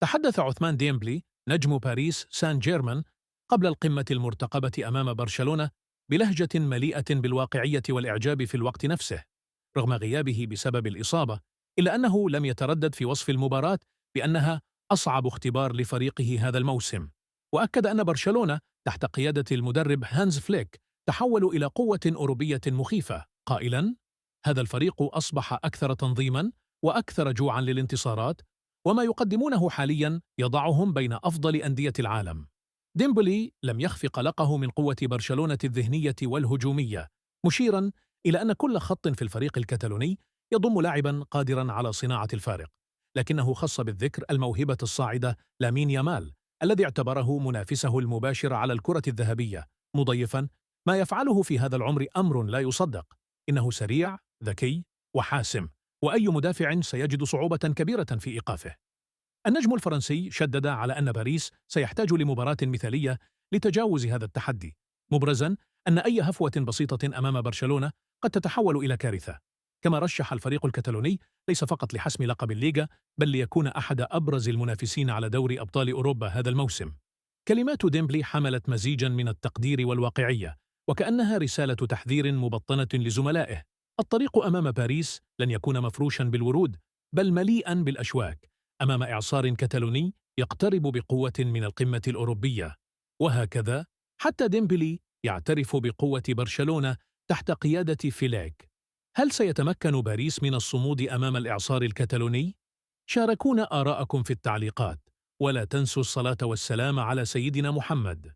تحدث عثمان ديمبلي نجم باريس سان جيرمان قبل القمة المرتقبة أمام برشلونة بلهجة مليئة بالواقعية والإعجاب في الوقت نفسه، رغم غيابه بسبب الإصابة، إلا أنه لم يتردد في وصف المباراة بأنها أصعب اختبار لفريقه هذا الموسم، وأكد أن برشلونة تحت قيادة المدرب هانز فليك تحولوا إلى قوة أوروبية مخيفة، قائلاً: هذا الفريق أصبح أكثر تنظيماً وأكثر جوعاً للانتصارات، وما يقدمونه حالياً يضعهم بين أفضل أندية العالم. ديمبلي لم يخف قلقه من قوة برشلونة الذهنية والهجومية، مشيراً إلى أن كل خط في الفريق الكتالوني يضم لاعباً قادراً على صناعة الفارق، لكنه خص بالذكر الموهبة الصاعدة لامين يامال الذي اعتبره منافسه المباشر على الكرة الذهبية، مضيفاً: ما يفعله في هذا العمر أمر لا يصدق، إنه سريع، ذكي، وحاسم، وأي مدافع سيجد صعوبة كبيرة في إيقافه. النجم الفرنسي شدد على أن باريس سيحتاج لمباراة مثالية لتجاوز هذا التحدي، مبرزاً أن أي هفوة بسيطة أمام برشلونة قد تتحول إلى كارثة. كما رشح الفريق الكتالوني ليس فقط لحسم لقب الليغا، بل ليكون أحد أبرز المنافسين على دوري أبطال أوروبا هذا الموسم. كلمات ديمبلي حملت مزيجاً من التقدير والواقعية، وكأنها رسالة تحذير مبطنة لزملائه: الطريق أمام باريس لن يكون مفروشاً بالورود، بل مليئاً بالأشواك، أمام إعصار كتالوني يقترب بقوة من القمة الأوروبية. وهكذا حتى ديمبلي يعترف بقوة برشلونة تحت قيادة فيليك. هل سيتمكن باريس من الصمود أمام الإعصار الكتالوني؟ شاركونا آراءكم في التعليقات، ولا تنسوا الصلاة والسلام على سيدنا محمد.